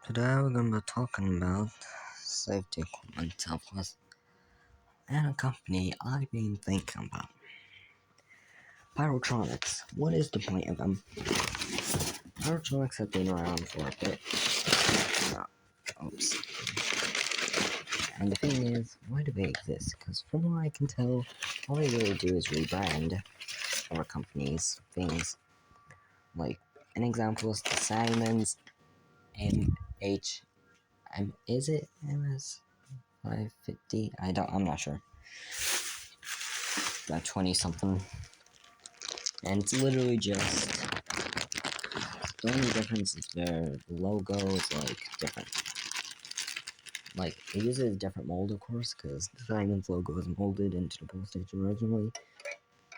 Today we're going to be talking about safety equipment, of course, and a company I've been thinking about. Pyrotronics. What is the point of them? Pyrotronics have been around for a bit. Oops. And the thing is, why do they exist? Because from what I can tell, all they really do is rebrand our companies' things. Like, an example is the Simons MH. Is it MS 550? I'm not sure. About 20 something. And it's literally just the only difference is their logo is like different. Like it uses a different mold, of course, because the Diamond's logo is molded into the pole station originally.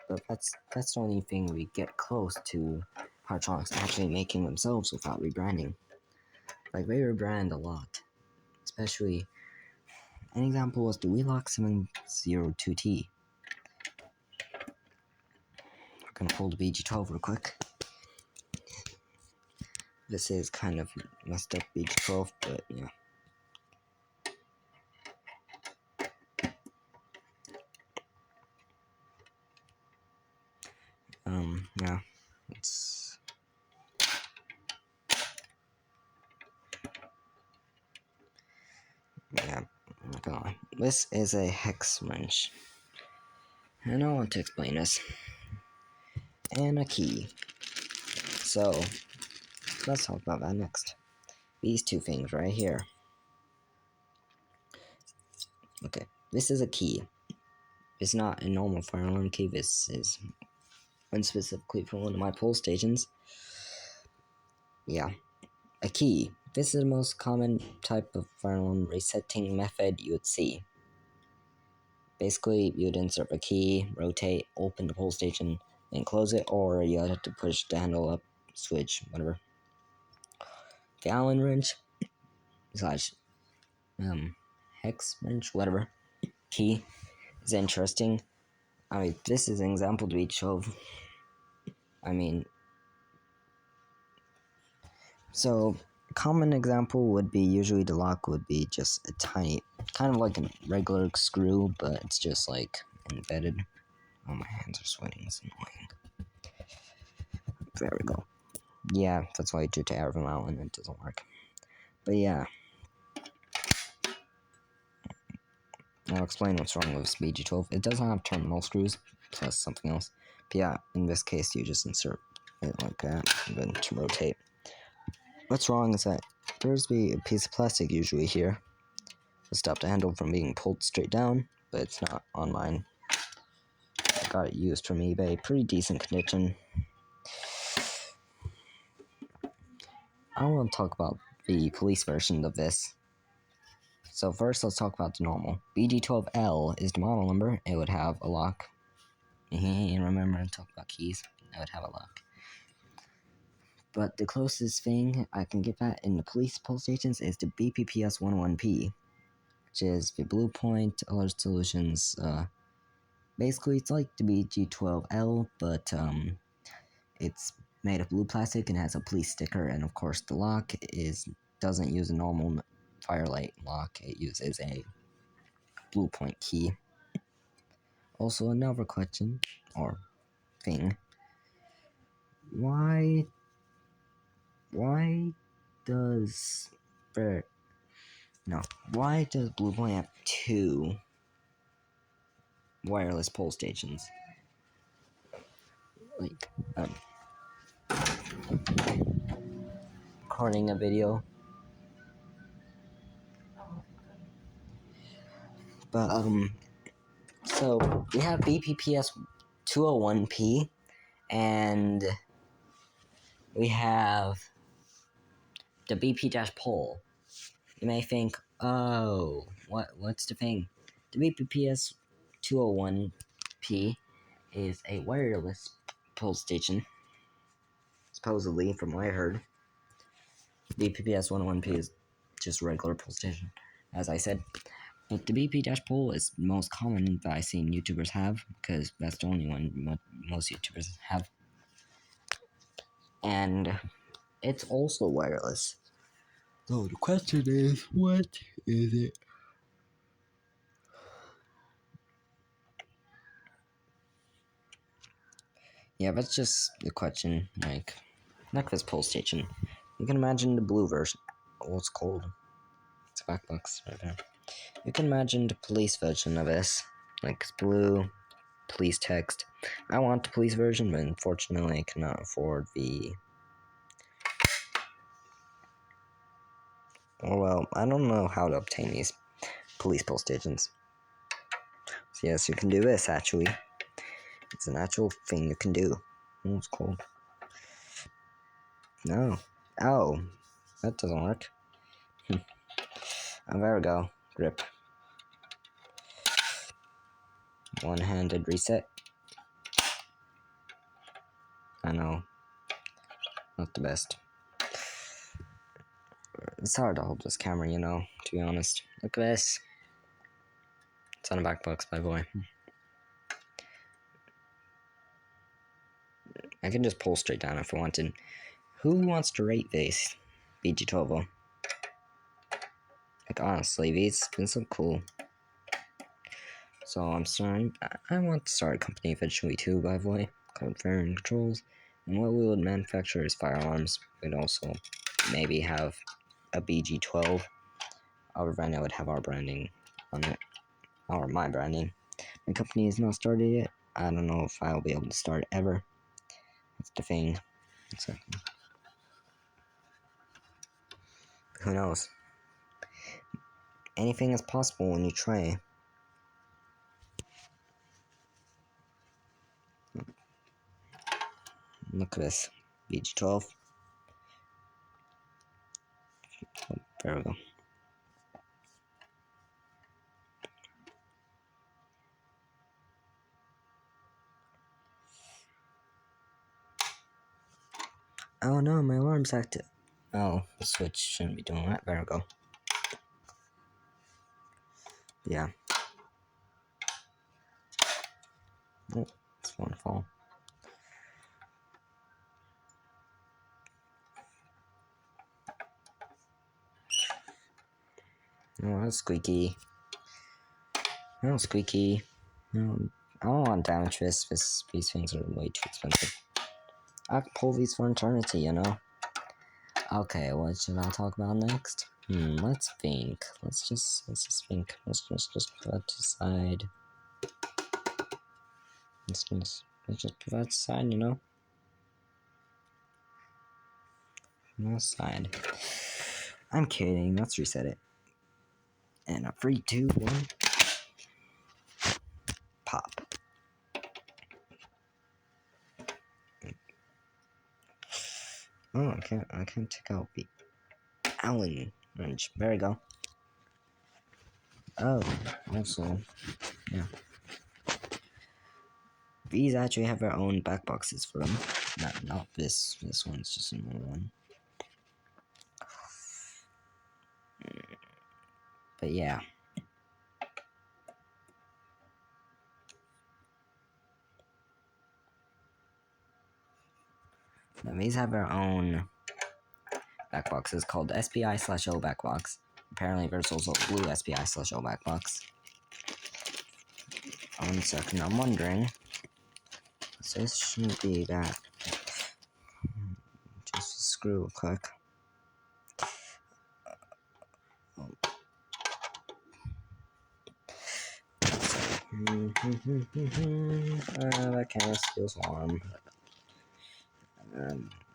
But that's the only thing we get close to Pyrotronics actually making themselves without rebranding. Like they rebrand a lot, especially. An example was the Wheelock 702T. We're gonna pull the BG12 real quick. This is kind of messed up BG12, but yeah. Yeah, it's yeah, I'm not gonna lie. This is a hex wrench. And I want to explain this. And a key. So let's talk about that next. These two things right here. Okay, this is a key. It's not a normal fire alarm key. This is one specifically for one of my pull stations. Yeah, a key. This is the most common type of fire alarm resetting method you would see. Basically, you'd insert a key, rotate, open the pull station, then close it, or you have to push the handle up, switch, whatever. The Allen wrench slash hex wrench, whatever, key is interesting. I mean, this is an example to each of. I mean, so a common example would be usually the lock would be just a tiny, kind of like a regular screw, but it's just like embedded. Oh, my hands are sweating. It's annoying. There we go. Yeah, that's why I do tear them out and it doesn't work. But yeah. I'll explain what's wrong with BG12. It doesn't have terminal screws, plus something else. But yeah, in this case, you just insert it like that, and then to rotate. What's wrong is that there's be a piece of plastic usually here to stop the handle from being pulled straight down, but it's not on mine. I got it used from eBay, pretty decent condition. I want to talk about the police version of this. So first, let's talk about the normal. BG12L is the model number. It would have a lock. And remember to talk about keys. It would have a lock. But the closest thing I can get that in the police pull stations is the BPPS 101P, which is the Blue Point Alert Solutions. Basically, it's like the BG12L, but it's made of blue plastic and has a police sticker. And of course, the lock doesn't use a normal Firelight lock. It uses a Blue Point key. Also, another question or thing: why does Blue Point have two wireless pole stations? Like, recording a video. But, so we have BPPS 201P, and we have the BP-pole. You may think, oh, what's the thing? The BPPS 201P is a wireless pole station, supposedly, from what I heard. BPPS 101P is just regular pole station, as I said. But the BP-pole is the most common that I've seen YouTubers have, because that's the only one most YouTubers have. And it's also wireless. So the question is, what is it? Yeah, that's just the question. Like this Pole Station. You can imagine the blue version. Oh, it's cold. It's a back box right there. You can imagine the police version of this. Like it's blue, police text. I want the police version, but unfortunately I cannot afford the. Oh well, I don't know how to obtain these police Pole Stations. So yes, you can do this actually. It's an actual thing you can do. Oh, it's cold. No. Oh, that doesn't work. Oh, there we go. Grip. One-handed reset. I know. Not the best. It's hard to hold this camera, you know, to be honest. Look at this. It's on a back box, by the way. I can just pull straight down if I wanted. Who wants to rate this? BG12. Like, honestly, these have been so cool. So, I'm starting. I want to start a company eventually, too, by the way, called Fair Controls. And what we would manufacture is firearms. We'd also maybe have a BG12. However, right now, would have our branding on it. Or my branding. My company is not started yet. I don't know if I'll be able to start ever. That's the thing. So, who knows? Anything is possible when you try. Look at this. BG12. Oh, there we go. Oh no, my alarm's active. Oh, the switch shouldn't be doing that. There we go. Yeah. Oh, it's wonderful. Oh, that's squeaky. Oh, squeaky. No, I don't want to damage this. These things are way too expensive. I can pull these for eternity, you know? Okay, what should I talk about next? Let's think. Let's just think. Let's just put that aside. Let's just put that aside, you know? No side. I'm kidding. Let's reset it. And a 3, 2, 1. Pop. Oh, I can't take out the Allen wrench. There we go. Oh, also, yeah. These actually have their own back boxes for them. Not this. This one's just a normal one. But yeah. Now, these have their own back boxes called SPI/O back box. Apparently, there's also a blue SPI/O back box. 1 second, I'm wondering. So this shouldn't be that. Just screw real quick. That camera feels warm.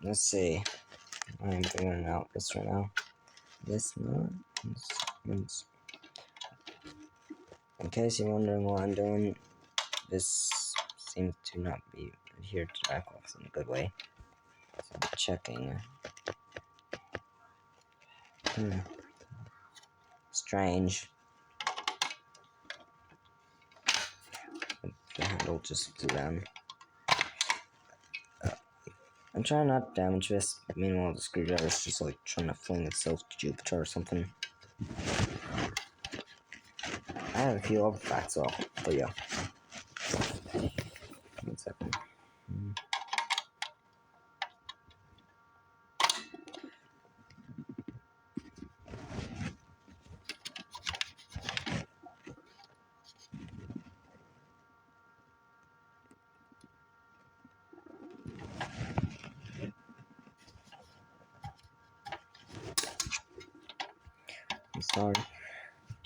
Let's see. I'm figuring out this right now. This not. In case you're wondering what I'm doing, this seems to not be adhered to the backbox in a good way. So I'm checking. Strange. The handle just flew down. I'm trying not to damage this. Meanwhile, the screwdriver is just like trying to fling itself to Jupiter or something. I have a few other facts though, but yeah. 1 second. start.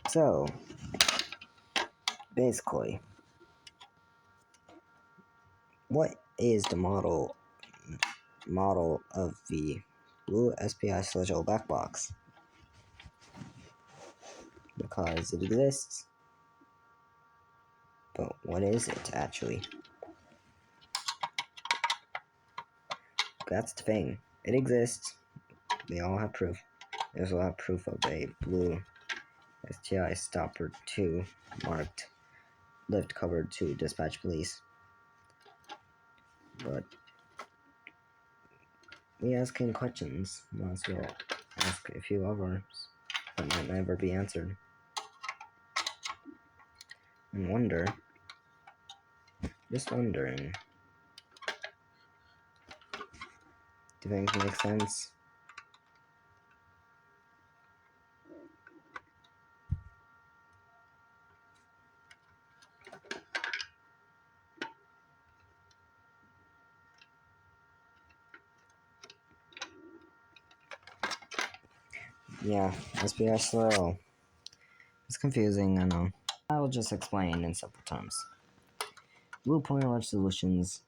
So, basically, what is the model of the blue SPI/O back box? Because it exists. But what is it actually? That's the thing. It exists. They all have proof. There's a lot of proof of a blue STI stopper 2 marked lift covered to dispatch police. But we asking questions, might as well ask a few others that might never be answered. And wonder, just wondering, do things make sense? Yeah, SPI slow. It's confusing, I know. I will just explain in simple terms. Blue Point Large Solutions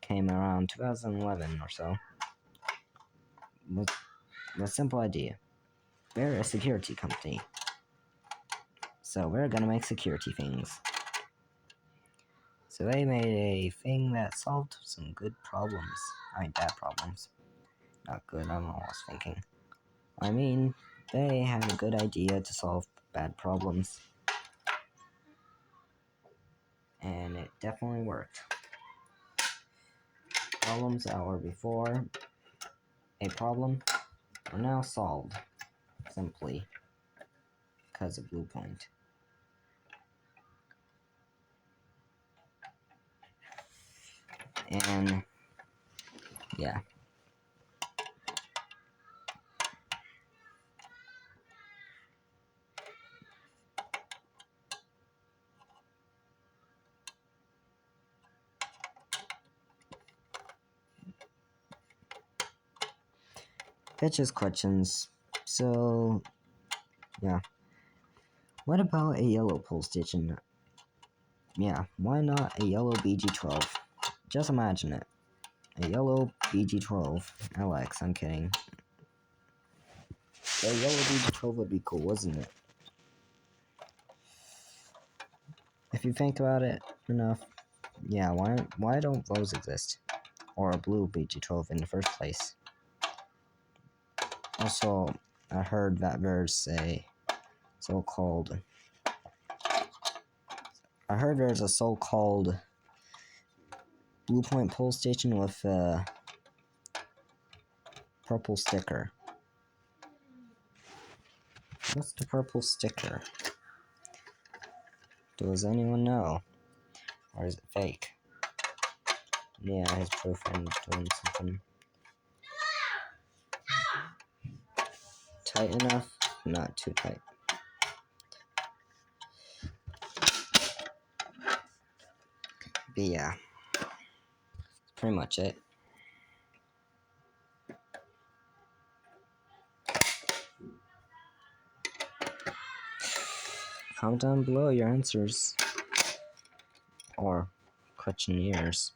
came around 2011 or so with a simple idea. We're a security company, so we're gonna make security things. So they made a thing that solved some good problems. I mean, bad problems. Not good, I don't know what I was thinking. I mean, they had a good idea to solve bad problems. And it definitely worked. Problems that were before a problem are now solved simply because of Blue Point. And yeah. That's just questions. So yeah. What about a yellow pole station? Yeah, why not a yellow BG12? Just imagine it. A yellow BG12 LX, I'm kidding. A yellow BG12 would be cool, wasn't it? If you think about it enough, yeah, why don't those exist? Or a blue BG12 in the first place? Also, I heard that there's a so-called... I heard there's a so-called Blue Point pole station with a purple sticker. What's the purple sticker? Does anyone know? Or is it fake? Yeah, his boyfriend doing something. Tight enough? Not too tight. But yeah. That's pretty much it. Comment down below your answers. Or questionnaires.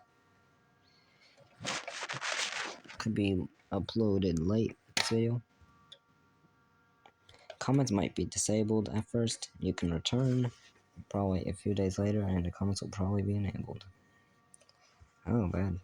Could be uploaded late this video. Comments might be disabled at first. You can return probably a few days later and the comments will probably be enabled. Oh, bad.